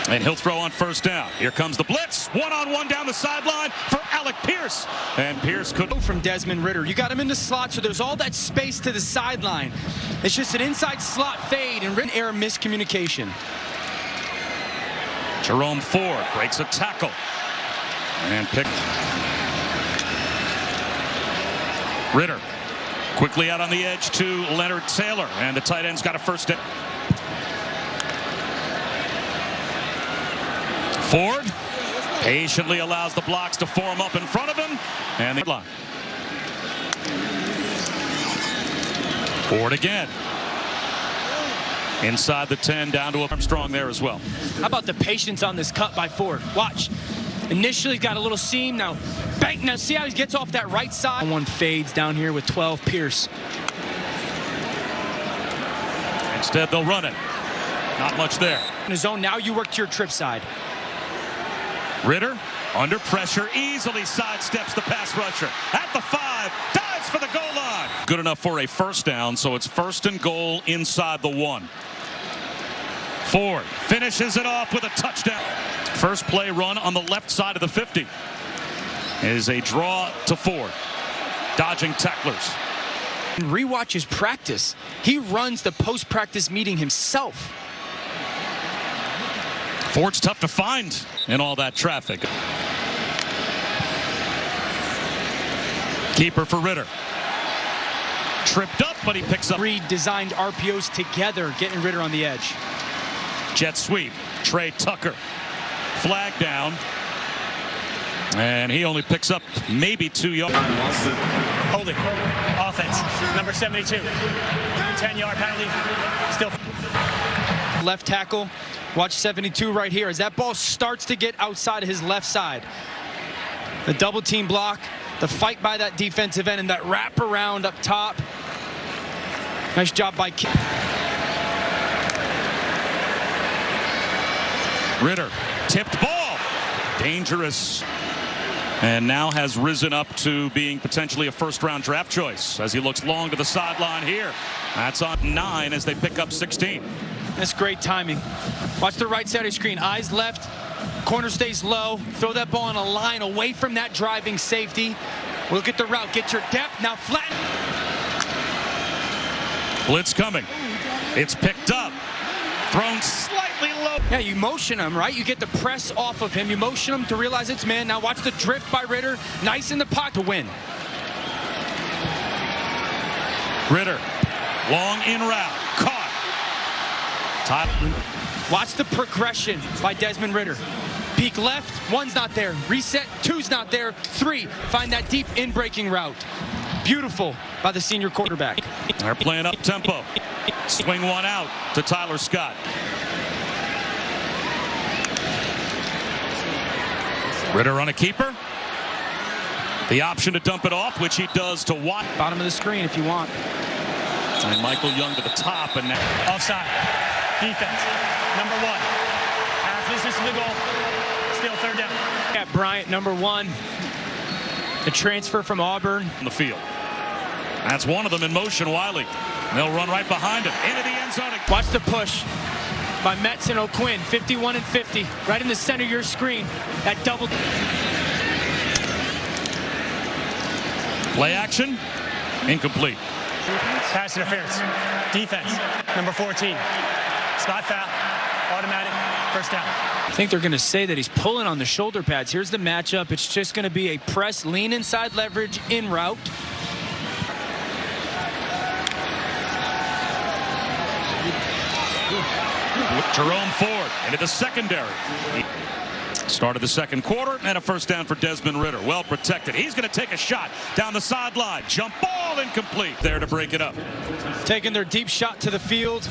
And he'll throw on first down. Here comes the blitz. One-on-one down the sideline for Alec Pierce. And Pierce could... From Desmond Ridder. You got him in the slot, so there's all that space to the sideline. It's just an inside slot fade and written error miscommunication. Jerome Ford breaks a tackle. And pick. Ridder quickly out on the edge to Leonard Taylor. And the tight end's got a first down. Ford patiently allows the blocks to form up in front of him. And the line. Ford again. Inside the 10, down to Armstrong there as well. How about the patience on this cut by Ford? Watch. Initially got a little seam. Now, bang. Now see how he gets off that right side? One fades down here with 12 Pierce. Instead, they'll run it. Not much there. In the zone, now you work to your trip side. Ridder, under pressure, easily sidesteps the pass rusher. At the 5, dives for the goal line. Good enough for a first down, so it's 1st and goal inside the 1. Ford finishes it off with a touchdown. First play run on the left side of the 50 is a draw to Ford. Dodging tacklers. Rewatch his practice. He runs the post-practice meeting himself. Ford's tough to find in all that traffic. Keeper for Ridder. Tripped up, but he picks up. 3 designed RPOs together, getting Ridder on the edge. Jet sweep. Trey Tucker. Flag down. And he only picks up maybe 2 yards. Holding. Offense. Number 72. 10-yard penalty. Still. Left tackle. Watch 72 right here as that ball starts to get outside of his left side. The double team block, the fight by that defensive end, and that wrap around up top. Nice job by Ridder, tipped ball. Dangerous. And now has risen up to being potentially a first-round draft choice as he looks long to the sideline here. That's on 9 as they pick up 16. That's great timing. Watch the right side of the screen. Eyes left. Corner stays low. Throw that ball on a line away from that driving safety. Look at the route. Get your depth. Now flatten. Blitz coming. It's picked up. Thrown slightly low. Yeah, you motion him, right? You get the press off of him. You motion him to realize it's man. Now watch the drift by Ridder. Nice in the pocket to win. Ridder. Long in route. Caught. Watch the progression by Desmond Ridder. Peek left, 1's not there. Reset, 2's not there. 3, find that deep in-breaking route. Beautiful by the senior quarterback. They're playing up tempo. Swing one out to Tyler Scott. Ridder on a keeper. The option to dump it off, which he does to Watt. Bottom of the screen if you want. And Michael Young to the top, and now offside. Defense. Number 1. Half distance to the goal. Still 3rd down. Yeah, Bryant, number 1. The transfer from Auburn. On the field. That's one of them in motion, Wiley. They'll run right behind him. Into the end zone. Watch the push by Metz and O'Quinn. 51 and 50. Right in the center of your screen. That double. Play action. Incomplete. Pass interference. Defense. Number 14. Spot foul. Automatic. First down. I think they're going to say that he's pulling on the shoulder pads. Here's the matchup. It's just going to be a press, lean inside leverage in route. Jerome Ford into the secondary. Started the second quarter and a first down for Desmond Ridder. Well protected. He's going to take a shot down the sideline. Jump ball incomplete. There to break it up. Taking their deep shot to the field.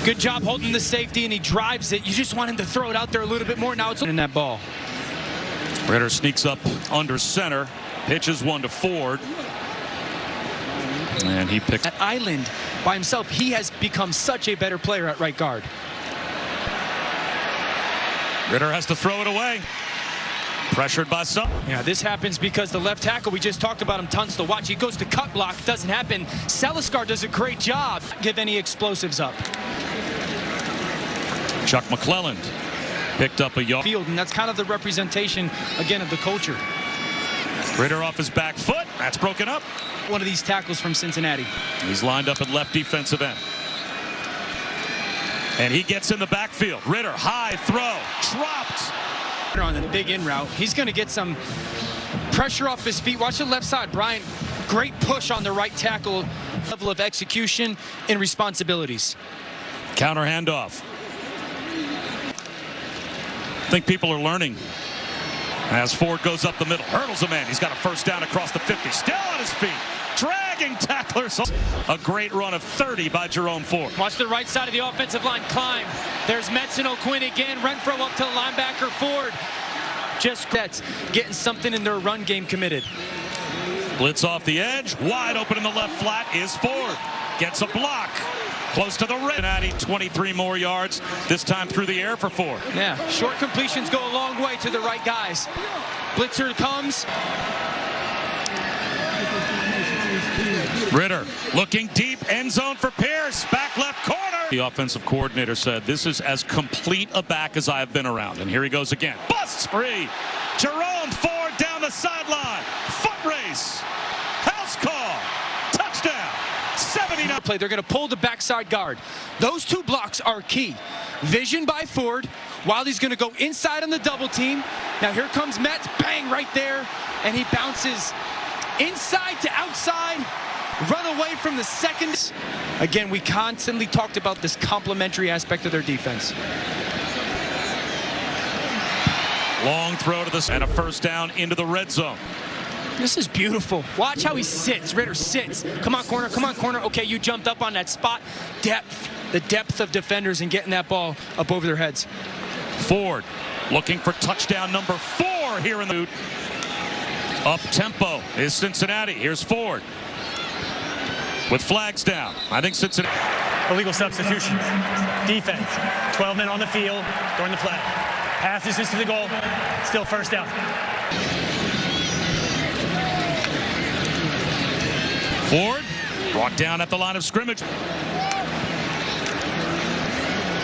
Good job holding the safety, and he drives it. You just want him to throw it out there a little bit more. Now it's in that ball. Ridder sneaks up under center. Pitches one to Ford. And he picks. At Island by himself, he has become such a better player at right guard. Ridder has to throw it away. Pressured by some. Yeah, this happens because the left tackle, we just talked about him, Tunstall. Watch, he goes to cut block. Doesn't happen. Seliskar does a great job. Give any explosives up. Chuck McClelland Picked up a yard. Field, and that's kind of the representation, again, of the culture. Ridder off his back foot. That's broken up. One of these tackles from Cincinnati. He's lined up at left defensive end. And he gets in the backfield. Ridder, high throw, dropped. On the big in route, he's going to get some pressure off his feet. Watch the left side, Bryant. Great push on the right tackle. Level of execution and responsibilities. Counter handoff. I think people are learning. As Ford goes up the middle, hurdles a man. He's got a first down across the 50. Still on his feet. Dragging tacklers. A great run of 30 by Jerome Ford. Watch the right side of the offensive line climb. There's Metz and O'Quinn again. Renfro up to the linebacker. Ford just that's getting something in their run game committed. Blitz off the edge. Wide open in the left flat is Ford. Gets a block. Close to the red. Cincinnati, 23 more yards, this time through the air for Ford. Yeah, short completions go a long way to the right guys. Blitzer comes. Ridder looking deep, end zone for Pierce, back left corner. The offensive coordinator said, this is as complete a back as I have been around. And here he goes again. Busts free. Jerome Ford down the sideline. Foot race. House call. Touchdown. 79. Play. They're going to pull the backside guard. Those two blocks are key. Vision by Ford. Wiley's going to go inside on the double team. Now here comes Metz. Bang right there. And he bounces inside to outside. Run away from the second. Again, we constantly talked about this complementary aspect of their defense. Long throw to the and a first down into the red zone. This is beautiful. Watch how he sits. Ridder sits. Come on, corner. Come on, corner. Okay, you jumped up on that spot. Depth. The depth of defenders and getting that ball up over their heads. Ford looking for touchdown number 4 here in the up tempo is Cincinnati. Here's Ford with flags down. I think Cincinnati. Illegal substitution. Defense. 12 men on the field during the play. Pass distance to the goal. Still first down. Ford brought down at the line of scrimmage.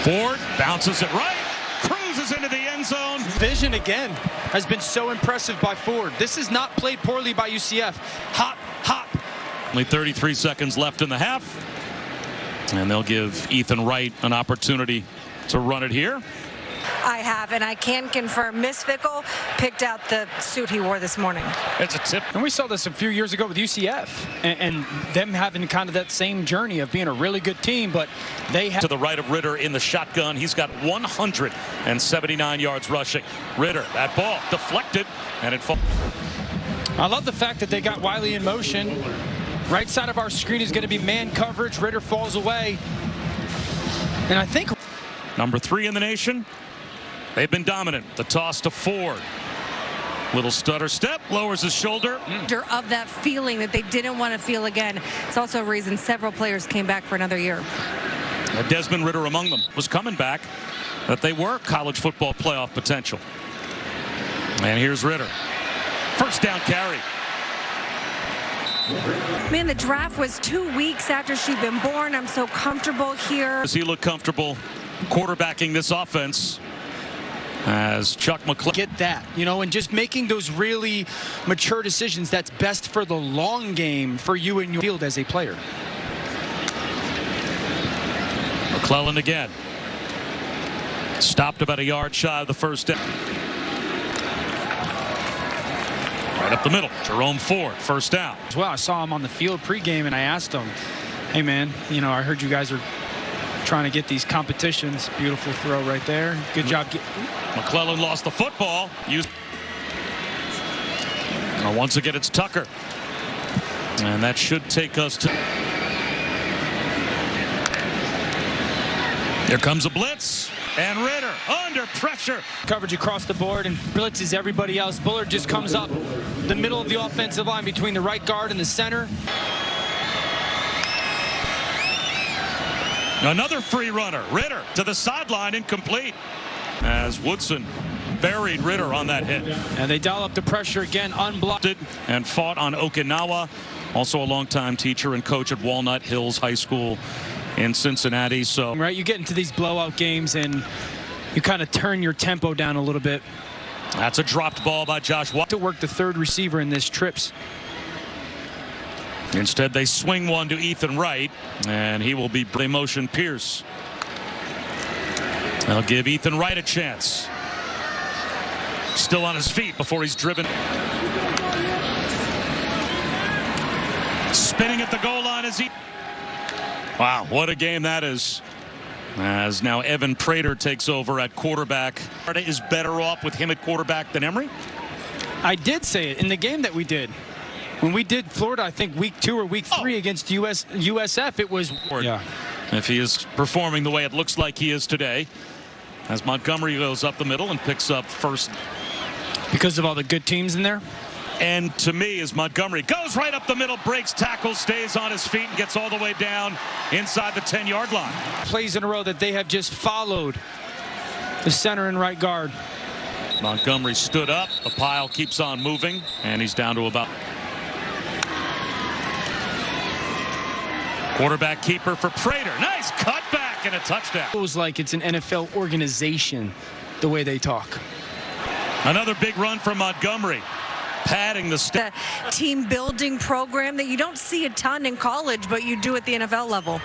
Ford bounces it right, cruises into the end zone. Vision again has been so impressive by Ford. This is not played poorly by UCF. Hop, hop. Only 33 seconds left in the half. And they'll give Ethan Wright an opportunity to run it here. I have, and I can confirm Miss Fickle picked out the suit he wore this morning. It's a tip. And we saw this a few years ago with UCF and them having kind of that same journey of being a really good team, but they have to the right of Ridder in the shotgun. He's got 179 yards rushing. Ridder, that ball deflected, and it falls. I love the fact that they got Wiley in motion. Right side of our screen is going to be man coverage. Ridder falls away. And I think number 3 in the nation. They've been dominant. The toss to Ford. Little stutter step, lowers his shoulder. Of that feeling that they didn't want to feel again. It's also a reason several players came back for another year. Desmond Ridder among them was coming back, that they were college football playoff potential. And here's Ridder. First down carry. Man, the draft was 2 weeks after she'd been born. I'm so comfortable here. Does he look comfortable quarterbacking this offense? As Chuck McClellan. Get that, you know, and just making those really mature decisions that's best for the long game for you and your field as a player. McClellan again. Stopped about a yard shy of the first down. Right up the middle. Jerome Ford, first down. As well, I saw him on the field pregame, and I asked him, hey, man, you know, I heard you guys are trying to get these competitions. Beautiful throw right there. Good job. McClellan lost the football. Once again, it's Tucker. And that should take us to... Here comes a blitz. And Ridder under pressure. Coverage across the board and blitzes everybody else. Bullard just comes up the middle of the offensive line between the right guard and the center. Another free runner. Ridder to the sideline, incomplete. As Woodson buried Ridder on that hit. And they dial up the pressure again, unblocked. And fought on Okinawa. Also a longtime teacher and coach at Walnut Hills High School in Cincinnati. So right, you get into these blowout games and you kind of turn your tempo down a little bit. That's a dropped ball by Josh Watt. To work the third receiver in this trips. Instead, they swing one to Ethan Wright, and he will be play motion Pierce. They'll give Ethan Wright a chance. Still on his feet before he's driven. Spinning at the goal line as he. Wow, what a game that is. As now Evan Prater takes over at quarterback. Is better off with him at quarterback than Emory? I did say it in the game that we did. When we did Florida, I think week 2 or week 3 against USF, it was. Yeah. If he is performing the way it looks like he is today, as Montgomery goes up the middle and picks up first. Because of all the good teams in there? And to me, as Montgomery goes right up the middle, breaks tackles, stays on his feet, and gets all the way down inside the 10-yard line. Plays in a row that they have just followed the center and right guard. Montgomery stood up. The pile keeps on moving, and he's down to about. Quarterback keeper for Prater. Nice cutback and a touchdown. It feels like it's an NFL organization, the way they talk. Another big run from Montgomery. Padding the team building program that you don't see a ton in college, but you do at the NFL level.